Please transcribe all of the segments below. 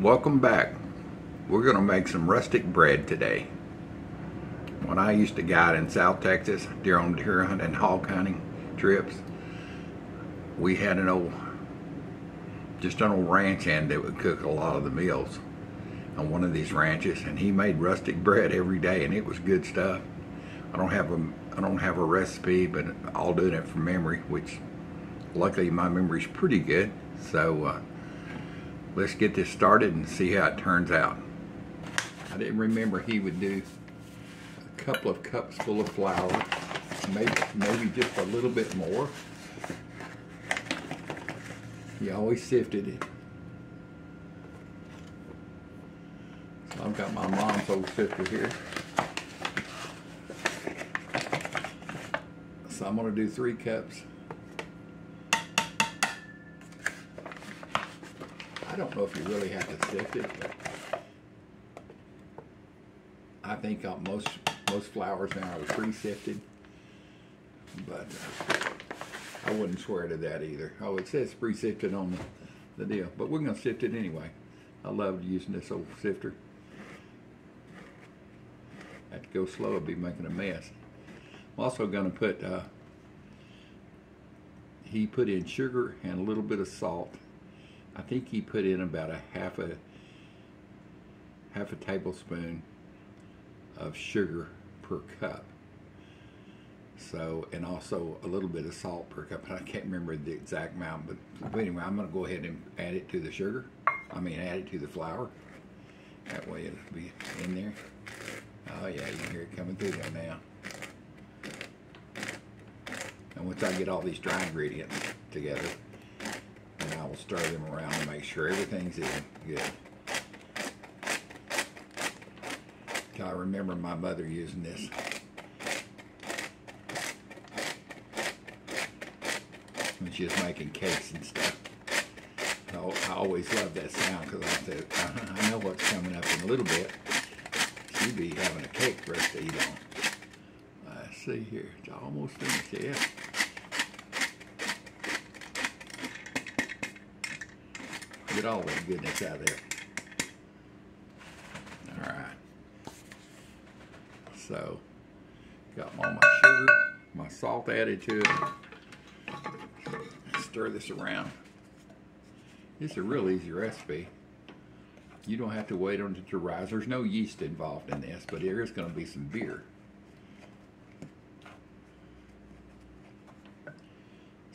Welcome back. We're going to make some rustic bread today. When I used to guide in South Texas during deer hunting and hog hunting trips, we had an old ranch hand that would cook a lot of the meals on one of these ranches, and he made rustic bread every day, and it was good stuff. I don't have a recipe, but I'll do it from memory, which luckily my memory's pretty good. So let's get this started and see how it turns out. I didn't remember he would do a couple of cups full of flour, maybe just a little bit more. He always sifted it. So I've got my mom's old sifter here. So I'm going to do 3 cups. I don't know if you really have to sift it, but I think most flours now are pre-sifted, but I wouldn't swear to that either. Oh, it says pre-sifted on the deal, but we're going to sift it anyway. I love using this old sifter. I have to go slow, I'd be making a mess. I'm also going to put, he put in sugar and a little bit of salt. I think he put in about a half a tablespoon of sugar per cup. So, and also a little bit of salt per cup. I can't remember the exact amount, but anyway, I'm going to go ahead and add it to the sugar. Add it to the flour. That way it'll be in there. Oh yeah, you can hear it coming through there now. And once I get all these dry ingredients together, and I will stir them around to make sure everything's in good. I remember my mother using this. When she was making cakes and stuff. I always loved that sound because I know what's coming up in a little bit. She'd be having a cake for us to eat on. Let's see here. It's almost finished, yeah. Get all that goodness out of there. Alright. So, got all my sugar, my salt added to it. Stir this around. It's a real easy recipe. You don't have to wait on it to rise. There's no yeast involved in this, but there is going to be some beer.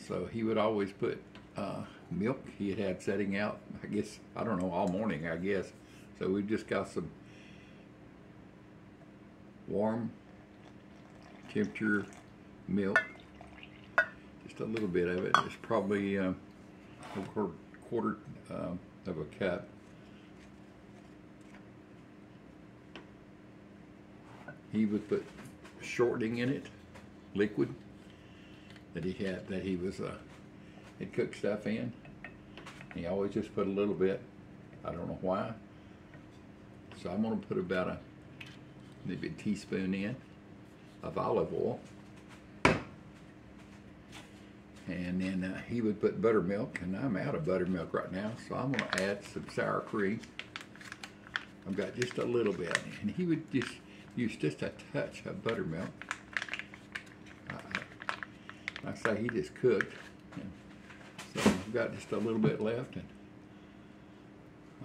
So he would always put milk he had setting out, I guess, I don't know, all morning, I guess. So we've just got some warm temperature milk, just a little bit of it. It's probably a quarter of a cup. He would put shortening in it, liquid, that he was had cooked stuff in. He always just put a little bit. I don't know why. So I'm going to put about maybe a teaspoon in of olive oil. And then he would put buttermilk, and I'm out of buttermilk right now, so I'm going to add some sour cream. I've got just a little bit, and he would just use just a touch of buttermilk. I say he just cooked, and so I've got just a little bit left, and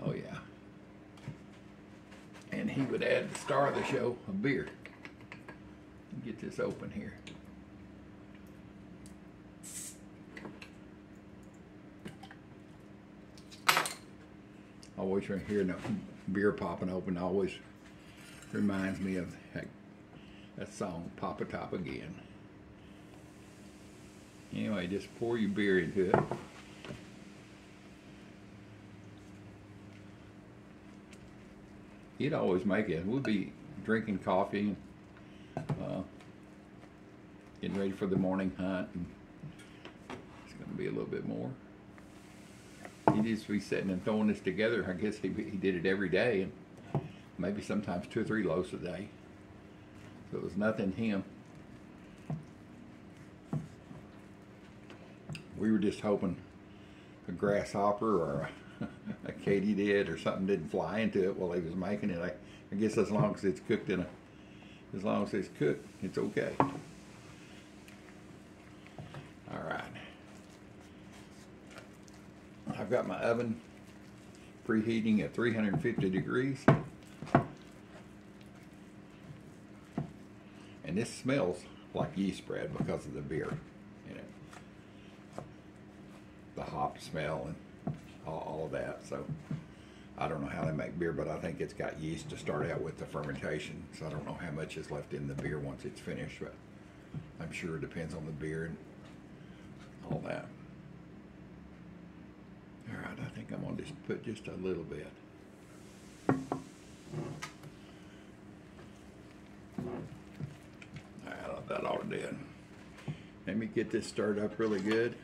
oh yeah. And he would add the star of the show, a beer. Get this open here. Always hearing the beer popping open always reminds me of that song, Pop a Top Again. Anyway, just pour your beer into it. He'd always make it. We'd be drinking coffee and getting ready for the morning hunt. And it's going to be a little bit more. He'd just be sitting and throwing this together. I guess he did it every day, and maybe sometimes 2 or 3 loaves a day. So it was nothing him. We were just hoping a grasshopper or Katie did, or something didn't fly into it while he was making it. I guess as long as it's cooked as long as it's cooked, it's okay. All right. I've got my oven preheating at 350 degrees. And this smells like yeast bread because of the beer in it. The hop smell and all of that. So I don't know how they make beer, but I think it's got yeast to start out with the fermentation. So I don't know how much is left in the beer once it's finished, but I'm sure it depends on the beer and all that. All right, I think I'm gonna just put just a little bit. That ought to do it. Let me get this stirred up really good,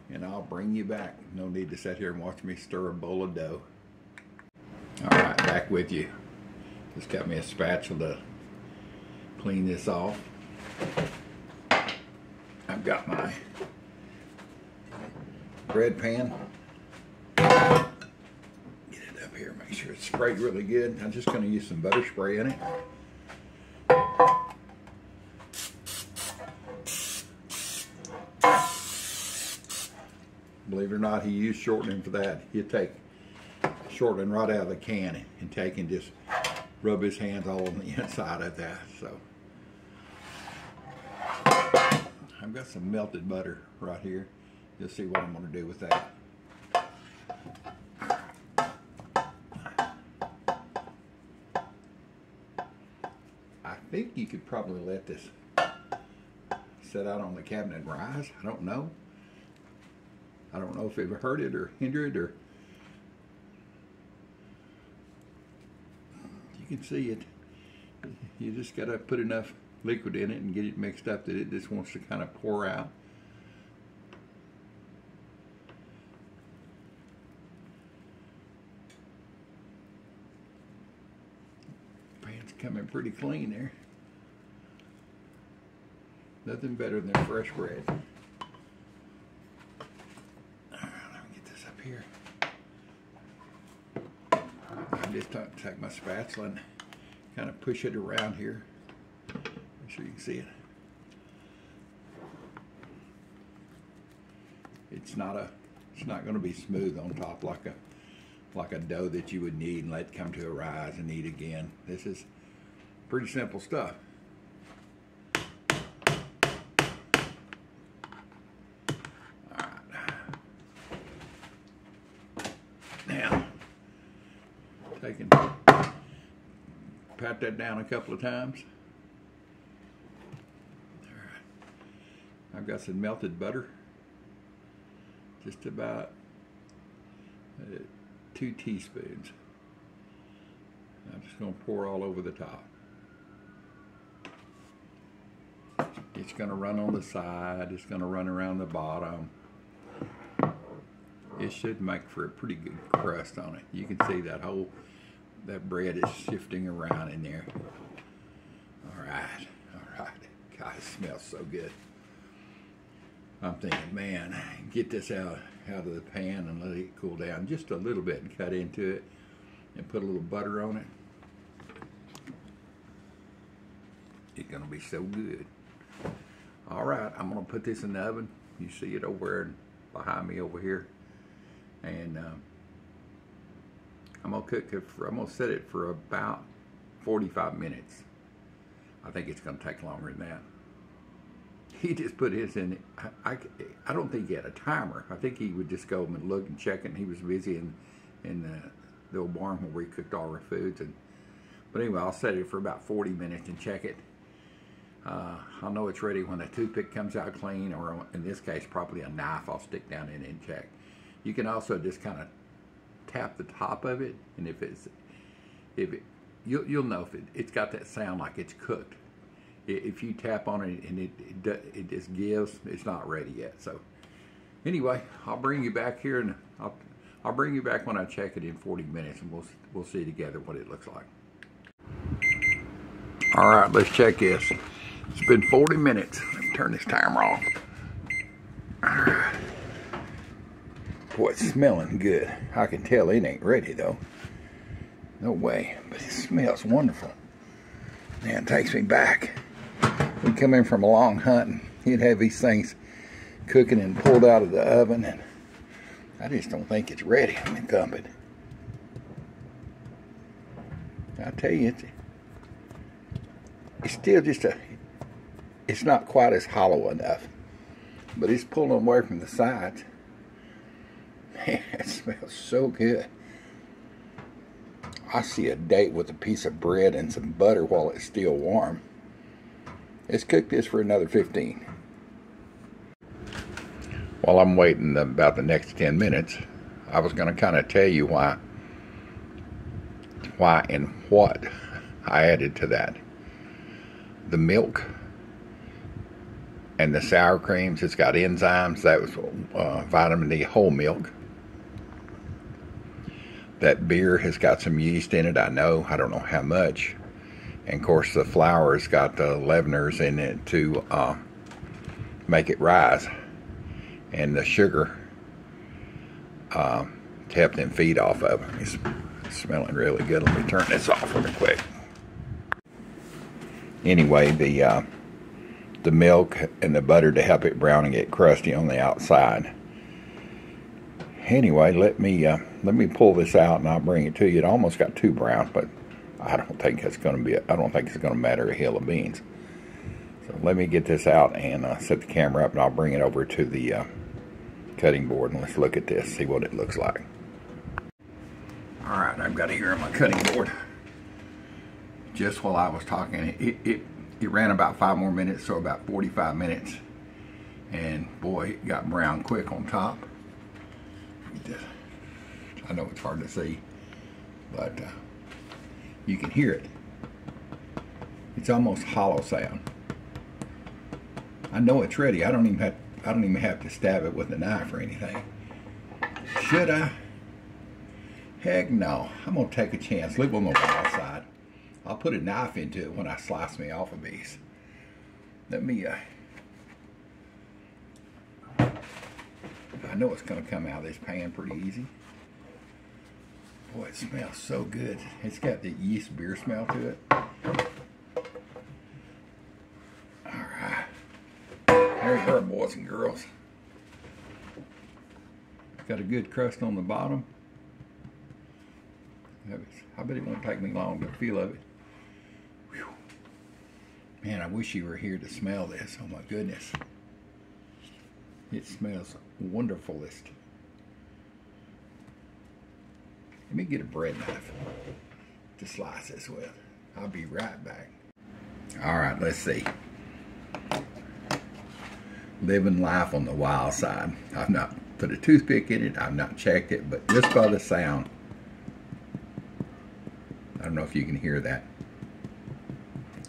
and I'll bring you back. No need to sit here and watch me stir a bowl of dough. All right, back with you. Just got me a spatula to clean this off. I've got my bread pan. Get it up here, make sure it's sprayed really good. I'm just going to use some butter spray in it. Believe it or not, he used shortening for that. He'd take shortening right out of the can and take and just rub his hands all on the inside of that. So I've got some melted butter right here. You'll see what I'm going to do with that. I think you could probably let this set out on the cabinet and rise. I don't know. I don't know if it hurt it or hindered it, or you can see it. You just got to put enough liquid in it and get it mixed up that it just wants to kind of pour out. Pan's coming pretty clean there. Nothing better than fresh bread. Here. I just take my spatula and kind of push it around here. Make sure you can see it. It's not going to be smooth on top like a dough that you would knead and let come to a rise and knead again. This is pretty simple stuff. Pat that down a couple of times. All right. I've got some melted butter, just about 2 teaspoons. I'm just going to pour all over the top. It's going to run on the side. It's going to run around the bottom. It should make for a pretty good crust on it. You can see that bread is shifting around in there. All right. God, it smells so good. I'm thinking, man, get this out of the pan and let it cool down just a little bit and cut into it and put a little butter on it. It's gonna be so good. All right, I'm gonna put this in the oven. You see it over there behind me over here. And I'm gonna set it for about 45 minutes. I think it's gonna take longer than that. He just put his in. I don't think he had a timer. I think he would just go and look and check it. And he was busy in the old barn where we cooked all our foods. But anyway, I'll set it for about 40 minutes and check it. I'll know it's ready when a toothpick comes out clean, or in this case, probably a knife. I'll stick down in it and check. You can also just kind of tap the top of it, and you'll know if it's got that sound like it's cooked. If you tap on it and it just gives, it's not ready yet. So anyway, I'll bring you back here, and I'll bring you back when I check it in 40 minutes, and we'll see together what it looks like. All right, let's check this. It's been 40 minutes. Let me turn this timer off. All right. Boy, it's smelling good. I can tell it ain't ready though. No way, but it smells wonderful. Man, it takes me back. We come in from a long hunt and he'd have these things cooking and pulled out of the oven, and I just don't think it's ready. Let me thump it. I tell you, it's still just it's not quite as hollow enough, but it's pulling away from the sides. Man, it smells so good. I see a date with a piece of bread and some butter while it's still warm. Let's cook this for another 15. While I'm waiting about the next 10 minutes, I was going to kind of tell you why and what I added to that. The milk and the sour creams, it's got enzymes. That was vitamin D whole milk. That beer has got some yeast in it, I know. I don't know how much. And of course the flour has got the leaveners in it to make it rise. And the sugar to help them feed off of them. It's smelling really good. Let me turn this off really quick. Anyway, the milk and the butter to help it brown and get crusty on the outside. Anyway, let me pull this out and I'll bring it to you. It almost got too brown, but I don't think it's going to matter a hill of beans. So let me get this out and set the camera up, and I'll bring it over to the cutting board, and let's look at this, see what it looks like. All right, I've got it here on my cutting board. Just while I was talking, it ran about 5 more minutes, so about 45 minutes. And boy, it got brown quick on top. I know it's hard to see, but you can hear it. It's almost hollow sound. I know it's ready. I don't even have to stab it with a knife or anything. Should I? Heck no. I'm gonna take a chance. Live on the wild side. I'll put a knife into it when I slice me off a piece. Let me I know it's gonna come out of this pan pretty easy. Boy, it smells so good. It's got the yeast beer smell to it. Alright. There you are, boys and girls. Got a good crust on the bottom. I bet it won't take me long to feel of it. Whew. Man, I wish you were here to smell this. Oh my goodness. It smells wonderfulest. Let me get a bread knife to slice this with. I'll be right back. All right, let's see. Living life on the wild side. I've not put a toothpick in it. I've not checked it, but just by the sound, I don't know if you can hear that.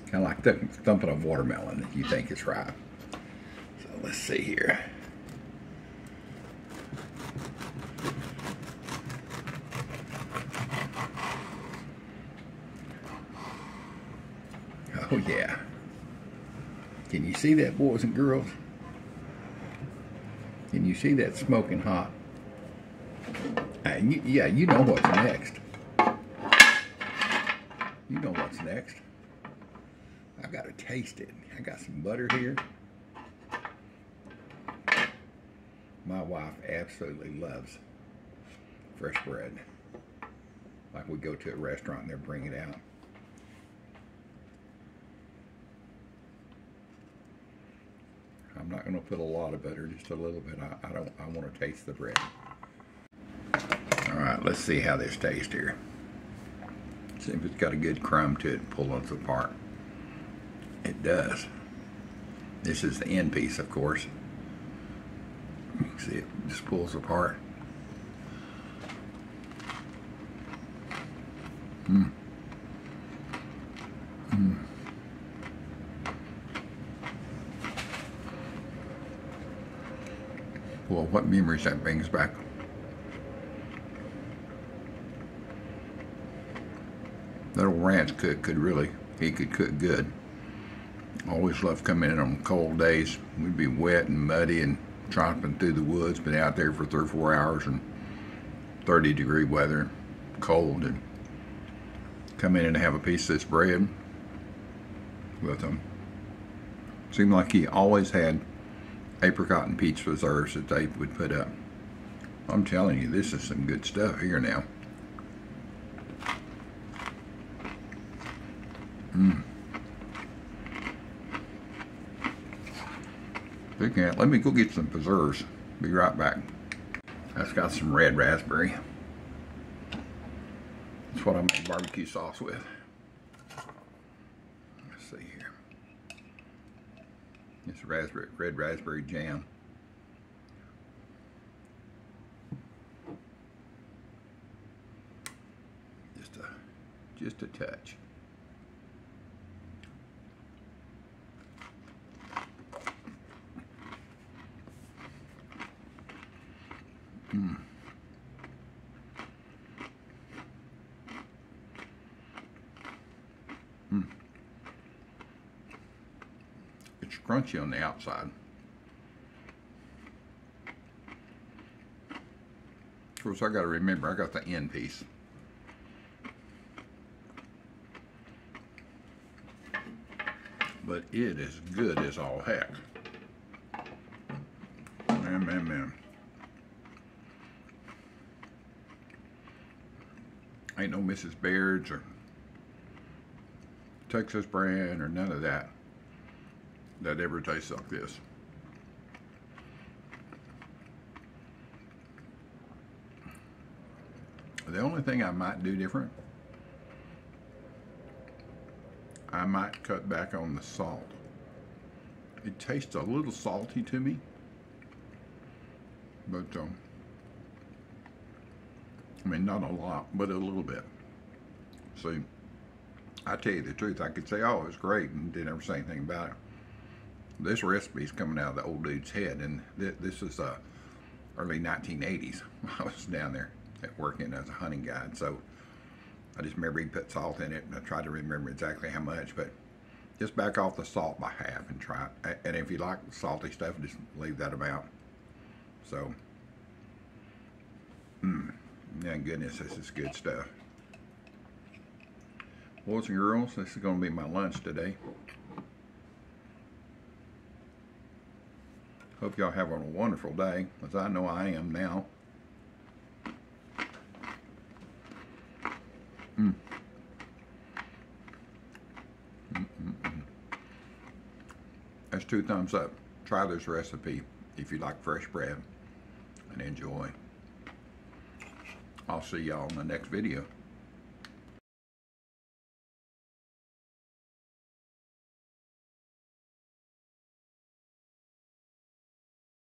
Kind of like thumping a watermelon if you think it's ripe. So let's see here. Oh yeah. Can you see that, boys and girls? Can you see that smoking hot? Yeah, you know what's next. You know what's next. I gotta taste it. I got some butter here. My wife absolutely loves fresh bread. Like we go to a restaurant and they'll bring it out. I'm not going to put a lot of butter, just a little bit. I want to taste the bread. All right, let's see how this tastes here. See if it's got a good crumb to it, pull it apart. It does. This is the end piece, of course. You can see it just pulls apart. Mmm. Mmm. Well, what memories that brings back. That old ranch cook he could cook good. Always loved coming in on cold days. We'd be wet and muddy and tromping through the woods, been out there for 3 or 4 hours in 30-degree weather, cold, and come in and have a piece of this bread with them. Seemed like he always had apricot and peach preserves that they would put up. I'm telling you, this is some good stuff here now. Let me go get some preserves. Be right back. That's got some red raspberry. That's what I make barbecue sauce with. Let's see here. It's red raspberry jam. Just a touch. It's crunchy on the outside. Of course, I got to remember I got the end piece. But it is good as all heck. Man. Ain't no Mrs. Baird's or Texas brand or none of that ever tastes like this. The only thing I might do different, I might cut back on the salt. It tastes a little salty to me, but I mean, not a lot, but a little bit. See, I tell you the truth, I could say, oh, it's great, and didn't ever say anything about it. This recipe's coming out of the old dude's head, and this is early 1980s. I was down there working as a hunting guide, so I just remember he put salt in it, and I tried to remember exactly how much, but just back off the salt by half and try it. And if you like salty stuff, just leave that about. So, yeah, goodness, this is good stuff. Boys and girls, this is going to be my lunch today. Hope y'all having a wonderful day, as I know I am now. That's 2 thumbs up. Try this recipe if you like fresh bread, and enjoy. I'll see y'all in the next video.